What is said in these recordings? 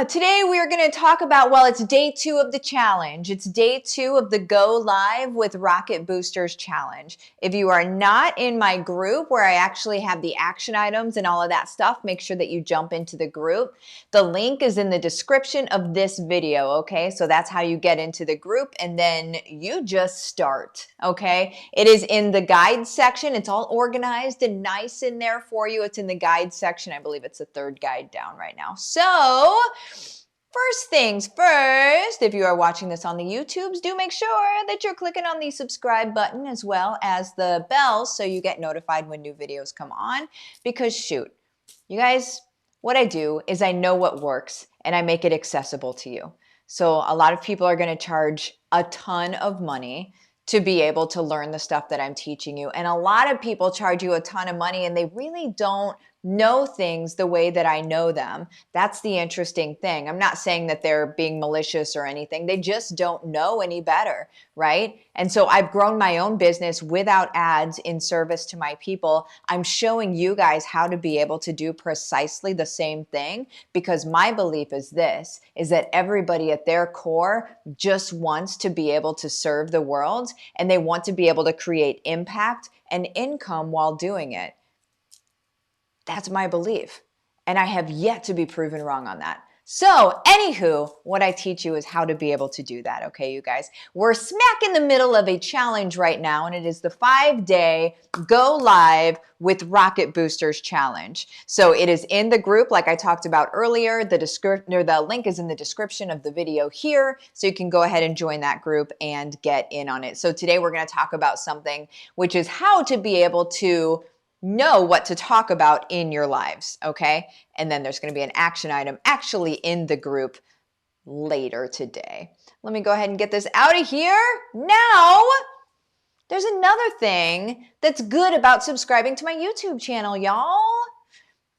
Today we are going to talk about, well, it's day 2 of the challenge. It's day 2 of the Go Live with Rocket Boosters challenge. If you are not in my group where I actually have the action items and all of that stuff, make sure that you jump into the group. The link is in the description of this video, okay? So that's how you get into the group, and then you just start, okay? It is in the guide section. It's all organized and nice in there for you. It's in the guide section. I believe it's the 3rd guide down right now. So first things first, if you are watching this on the YouTubes, do make sure that you're clicking on the subscribe button as well as the bell so you get notified when new videos come on. Because shoot, you guys, what I do is I know what works and I make it accessible to you. So a lot of people are going to charge a ton of money to be able to learn the stuff that I'm teaching you. And a lot of people charge you a ton of money and they really don't know things the way that I know them. That's the interesting thing. I'm not saying that they're being malicious or anything. They just don't know any better, right? And so I've grown my own business without ads in service to my people. I'm showing you guys how to be able to do precisely the same thing, because my belief is this, is that everybody at their core just wants to be able to serve the world, and they want to be able to create impact and income while doing it. That's my belief. And I have yet to be proven wrong on that. So anywho, what I teach you is how to be able to do that. Okay, you guys, we're smack in the middle of a challenge right now, and it is the 5-day Go Live with Rocket Boosters challenge. So it is in the group, like I talked about earlier. The link is in the description of the video here, so you can go ahead and join that group and get in on it. So today we're going to talk about something, which is how to be able to know what to talk about in your lives, okay? And then there's going to be an action item actually in the group later today. Let me go ahead and get this out of here. Now, there's another thing that's good about subscribing to my YouTube channel, y'all.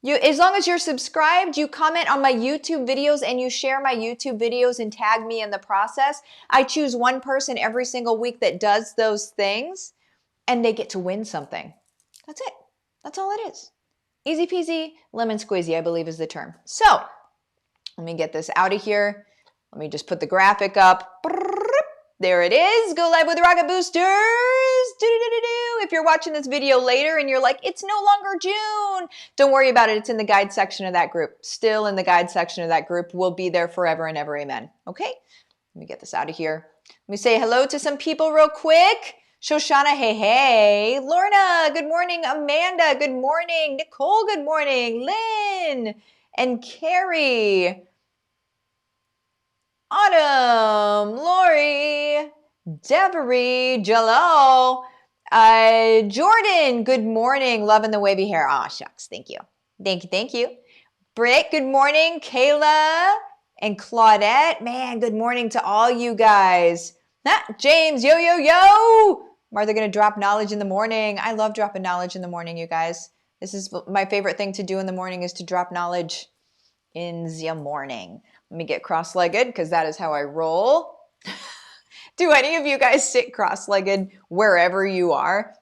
As long as you're subscribed, you comment on my YouTube videos and you share my YouTube videos and tag me in the process. I choose one person every single week that does those things, and they get to win something. That's it. That's all it is. Easy peasy, lemon squeezy, I believe is the term. So let me get this out of here. Let me just put the graphic up. There it is. Go live with Rocket Boosters. If you're watching this video later and you're like, it's no longer June, don't worry about it. It's in the guide section of that group. Still in the guide section of that group. We'll be there forever and ever. Amen. Okay. Let me get this out of here. Let me say hello to some people real quick. Shoshana, hey, hey. Lorna, good morning. Amanda, good morning. Nicole, good morning. Lynn and Carrie. Autumn, Lori, Devery, Jello, Jordan, good morning. Loving the wavy hair. Aw, shucks. Thank you. Thank you. Thank you. Britt, good morning. Kayla and Claudette. Man, good morning to all you guys. James, yo, yo, yo. Martha going to drop knowledge in the morning. I love dropping knowledge in the morning, you guys. This is my favorite thing to do in the morning, is to drop knowledge in the morning. Let me get cross-legged because that is how I roll. Do any of you guys sit cross-legged wherever you are?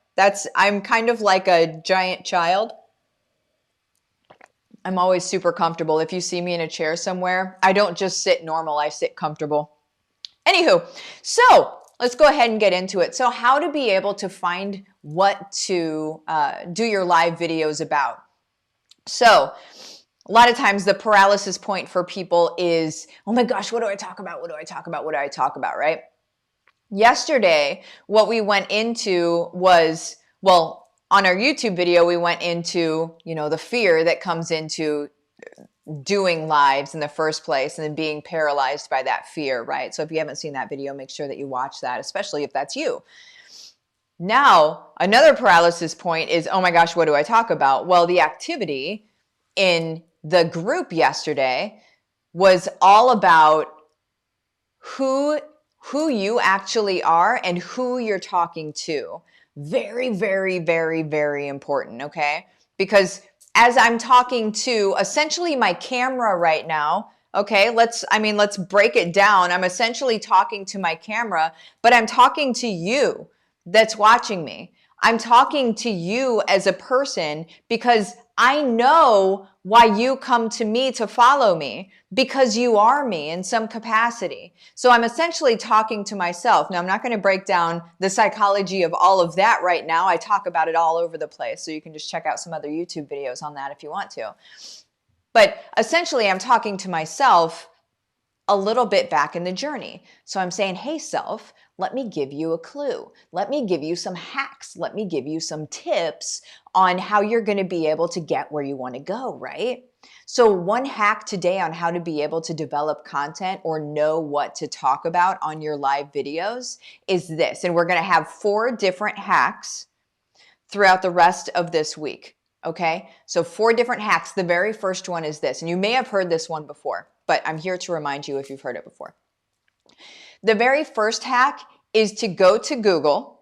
I'm kind of like a giant child. I'm always super comfortable. If you see me in a chair somewhere, I don't just sit normal, I sit comfortable. Anywho, so let's go ahead and get into it. So how to be able to find what to do your live videos about. So a lot of times the paralysis point for people is, oh my gosh, what do I talk about? What do I talk about? What do I talk about, right? Yesterday, what we went into was, well, on our YouTube video, we went into, the fear that comes into doing lives in the first place and then being paralyzed by that fear, right? So if you haven't seen that video, make sure that you watch that, especially if that's you. Now, another paralysis point is, oh my gosh, what do I talk about? Well, the activity in the group yesterday was all about who you actually are and who you're talking to. Very, very, very, very important, okay? Because as I'm talking to essentially my camera right now, okay, let's break it down. I'm essentially talking to my camera, but I'm talking to you that's watching me. I'm talking to you as a person because I know why you come to me to follow me, because you are me in some capacity. So I'm essentially talking to myself. Now, I'm not going to break down the psychology of all of that right now. I talk about it all over the place. So you can just check out some other YouTube videos on that if you want to. But essentially, I'm talking to myself a little bit back in the journey. So I'm saying, hey, self, let me give you a clue. Let me give you some hacks. Let me give you some tips on how you're going to be able to get where you want to go, right? So one hack today on how to be able to develop content or know what to talk about on your live videos is this. And we're going to have 4 different hacks throughout the rest of this week. Okay, so 4 different hacks. The very first one is this, and you may have heard this one before, but I'm here to remind you if you've heard it before. The very first hack is to go to Google,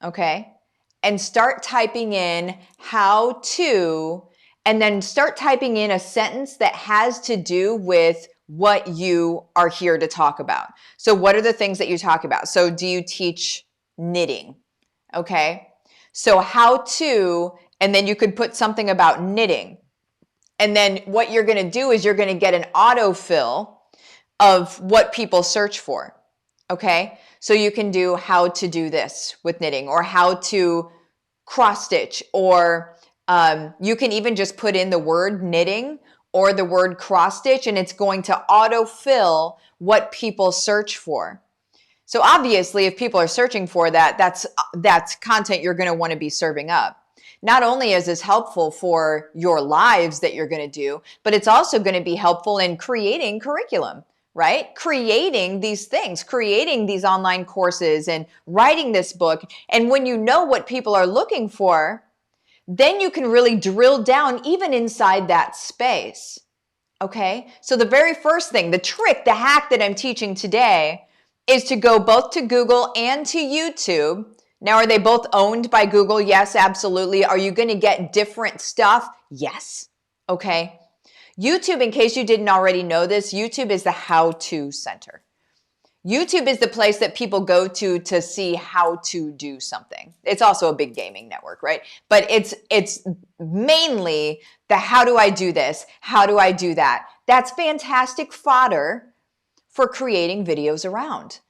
okay, and start typing in how to, and then start typing in a sentence that has to do with what you are here to talk about. So what are the things that you talk about? So do you teach knitting? Okay, so how to, and then you could put something about knitting. And then what you're going to do is you're going to get an autofill of what people search for. Okay, so you can do how to do this with knitting, or how to cross stitch, or you can even just put in the word knitting or the word cross stitch, and it's going to autofill what people search for. So obviously, if people are searching for that, that's content you're going to want to be serving up. Not only is this helpful for your lives that you're going to do, but it's also going to be helpful in creating curriculum, right? Creating these things, creating these online courses and writing this book. And when you know what people are looking for, then you can really drill down even inside that space. Okay? So the very first thing, the trick, the hack that I'm teaching today is to go both to Google and to YouTube. Now, are they both owned by Google? Yes, absolutely. Are you going to get different stuff? Yes. Okay. YouTube, in case you didn't already know this, YouTube is the how-to center. YouTube is the place that people go to see how to do something. It's also a big gaming network, right? But it's mainly the how do I do this? How do I do that? That's fantastic fodder for creating videos around,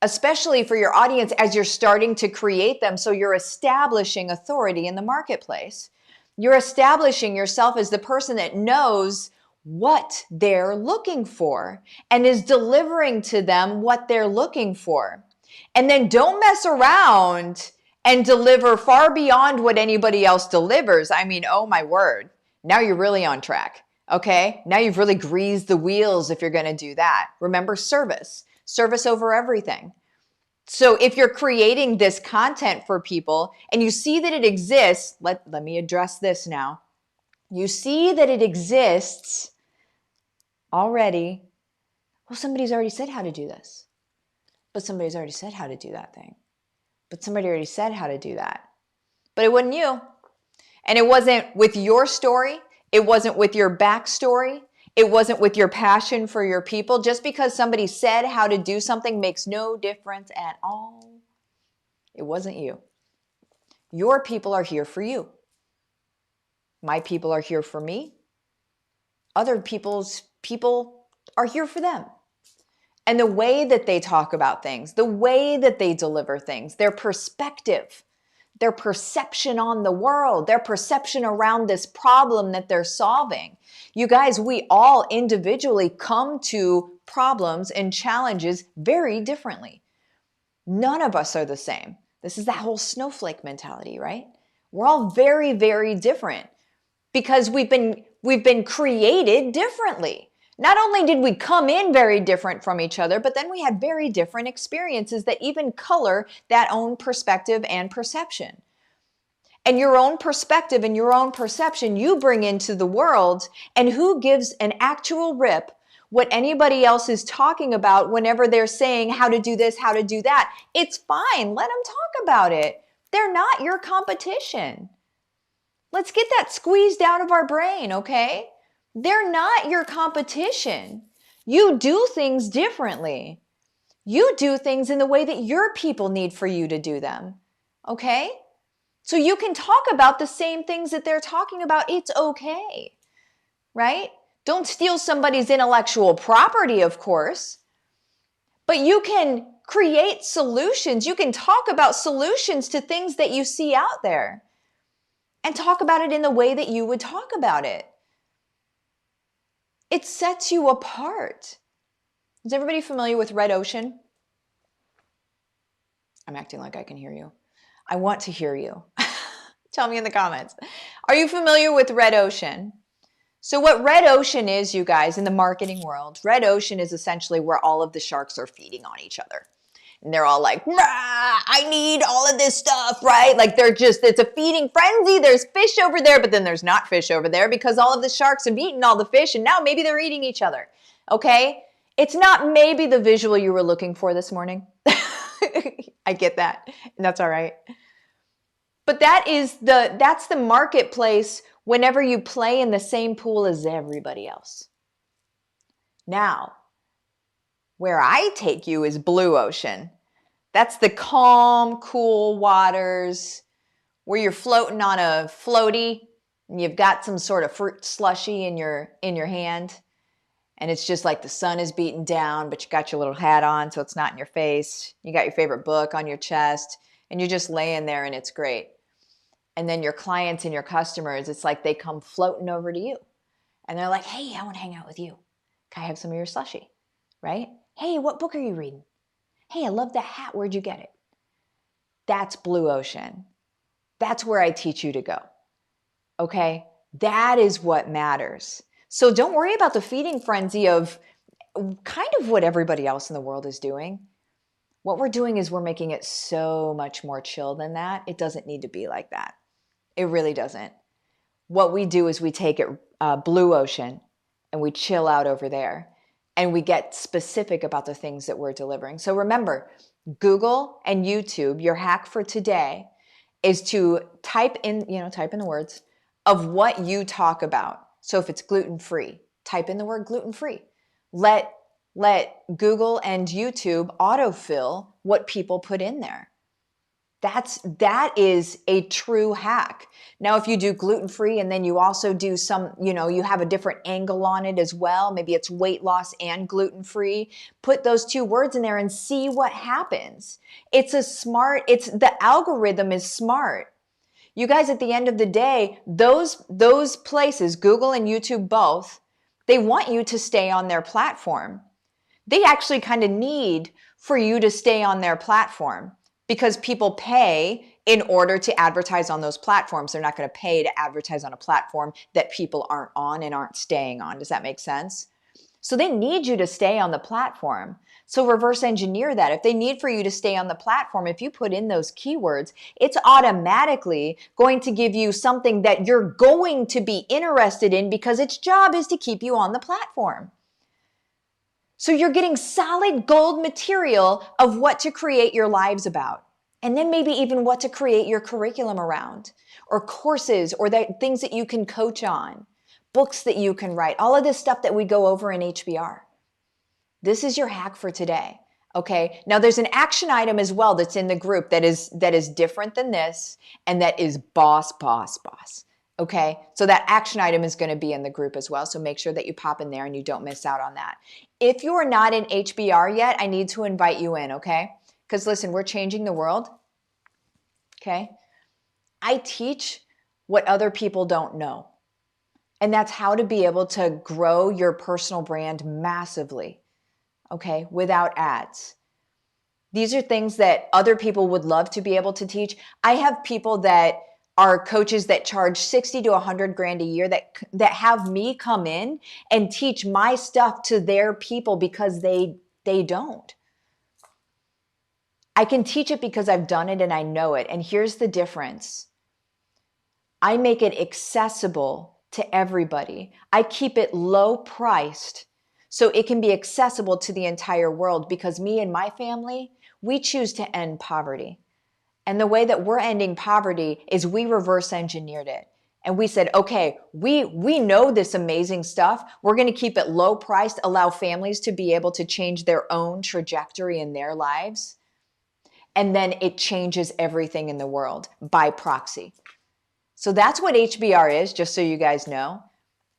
especially for your audience as you're starting to create them. So you're establishing authority in the marketplace. You're establishing yourself as the person that knows what they're looking for and is delivering to them what they're looking for. And then don't mess around and deliver far beyond what anybody else delivers. I mean, oh my word, now you're really on track. Okay, now you've really greased the wheels if you're going to do that. Remember, service over everything. So if you're creating this content for people and you see that it exists, let me address this now. You see that it exists already. Well, somebody's already said how to do this, but somebody's already said how to do that thing, but somebody already said how to do that, but it wasn't you. And it wasn't with your story. It wasn't with your backstory. It wasn't with your passion for your people. Just because somebody said how to do something makes no difference at all. It wasn't you. Your people are here for you. My people are here for me. Other people's people are here for them. And the way that they talk about things, the way that they deliver things, their perspective, their perception on the world, their perception around this problem that they're solving. You guys, we all individually come to problems and challenges very differently. None of us are the same. This is that whole snowflake mentality, right? We're all very, very different because we've been created differently. Not only did we come in very different from each other, but then we had very different experiences that even color that own perspective and perception. And your own perspective and your own perception you bring into the world, and who gives an actual rip what anybody else is talking about whenever they're saying how to do this, how to do that. It's fine. Let them talk about it. They're not your competition. Let's get that squeezed out of our brain, okay? They're not your competition. You do things differently. You do things in the way that your people need for you to do them, okay? So you can talk about the same things that they're talking about. It's okay, right? Don't steal somebody's intellectual property, of course, but you can create solutions. You can talk about solutions to things that you see out there and talk about it in the way that you would talk about it. It sets you apart. Is everybody familiar with red ocean? I'm acting like I can hear you. I want to hear you. Tell me in the comments. Are you familiar with red ocean? So what red ocean is, you guys, in the marketing world, red ocean is essentially where all of the sharks are feeding on each other. And they're all like, I need all of this stuff, right? Like it's a feeding frenzy. There's fish over there, but then there's not fish over there because all of the sharks have eaten all the fish and now maybe they're eating each other, okay? It's not maybe the visual you were looking for this morning. I get that, and that's all right. But that's the marketplace whenever you play in the same pool as everybody else. Now, where I take you is blue ocean. That's the calm, cool waters where you're floating on a floaty and you've got some sort of fruit slushy in your hand. And it's just like the sun is beating down, but you got your little hat on so it's not in your face. You got your favorite book on your chest and you're just laying there and it's great. And then your clients and your customers, it's like they come floating over to you. And they're like, hey, I want to hang out with you. Can I have some of your slushy? Right? Hey, what book are you reading? Hey, I love that hat. Where'd you get it? That's blue ocean. That's where I teach you to go. Okay? That is what matters. So don't worry about the feeding frenzy of kind of what everybody else in the world is doing. What we're doing is we're making it so much more chill than that. It doesn't need to be like that. It really doesn't. What we do is we take it blue ocean and we chill out over there and we get specific about the things that we're delivering. So remember, Google and YouTube, your hack for today is to type in the words of what you talk about. So if it's gluten-free, type in the word gluten-free. Let Google and YouTube autofill what people put in there. That is a true hack. Now, if you do gluten-free and then you also do some, you have a different angle on it as well, maybe it's weight loss and gluten-free, put those two words in there and see what happens. The algorithm is smart. You guys, at the end of the day, those places, Google and YouTube both, they want you to stay on their platform. They actually kind of need for you to stay on their platform because people pay in order to advertise on those platforms. They're not going to pay to advertise on a platform that people aren't on and aren't staying on. Does that make sense? So they need you to stay on the platform. So reverse engineer that. If they need for you to stay on the platform, if you put in those keywords, it's automatically going to give you something that you're going to be interested in because its job is to keep you on the platform. So you're getting solid gold material of what to create your lives about. And then maybe even what to create your curriculum around, or courses, or things that you can coach on, books that you can write, all of this stuff that we go over in HBR. This is your hack for today. Okay. Now there's an action item as well that's in the group that is different than this, and that is boss. Okay. So that action item is going to be in the group as well. So make sure that you pop in there and you don't miss out on that. If you're not in HBR yet, I need to invite you in. Okay. Because listen, we're changing the world. Okay. I teach what other people don't know. And that's how to be able to grow your personal brand massively. Okay, without ads. These are things that other people would love to be able to teach. I have people that are coaches that charge 60 to 100 grand a year that have me come in and teach my stuff to their people because they don't. I can teach it because I've done it and I know it. And here's the difference. I make it accessible to everybody. I keep it low priced so it can be accessible to the entire world because me and my family, we choose to end poverty. And the way that we're ending poverty is we reverse engineered it. And we said, okay, we know this amazing stuff. We're going to keep it low priced, allow families to be able to change their own trajectory in their lives. and then it changes everything in the world by proxy. So that's what HBR is, just so you guys know.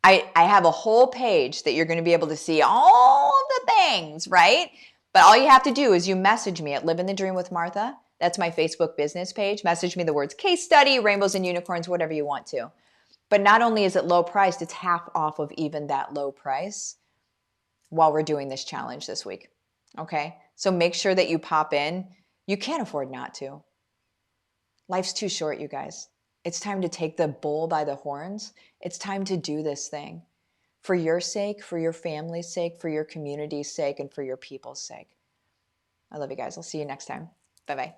I have a whole page that you're going to be able to see all the things, right? But all you have to do is you message me at Livin the Dream with Martha. That's my Facebook business page. Message me the words case study, rainbows and unicorns, whatever you want to. But not only is it low priced, it's half off of even that low price while we're doing this challenge this week. Okay? So make sure that you pop in. You can't afford not to. Life's too short, you guys. It's time to take the bull by the horns. It's time to do this thing for your sake, for your family's sake, for your community's sake, and for your people's sake. I love you guys. I'll see you next time. Bye-bye.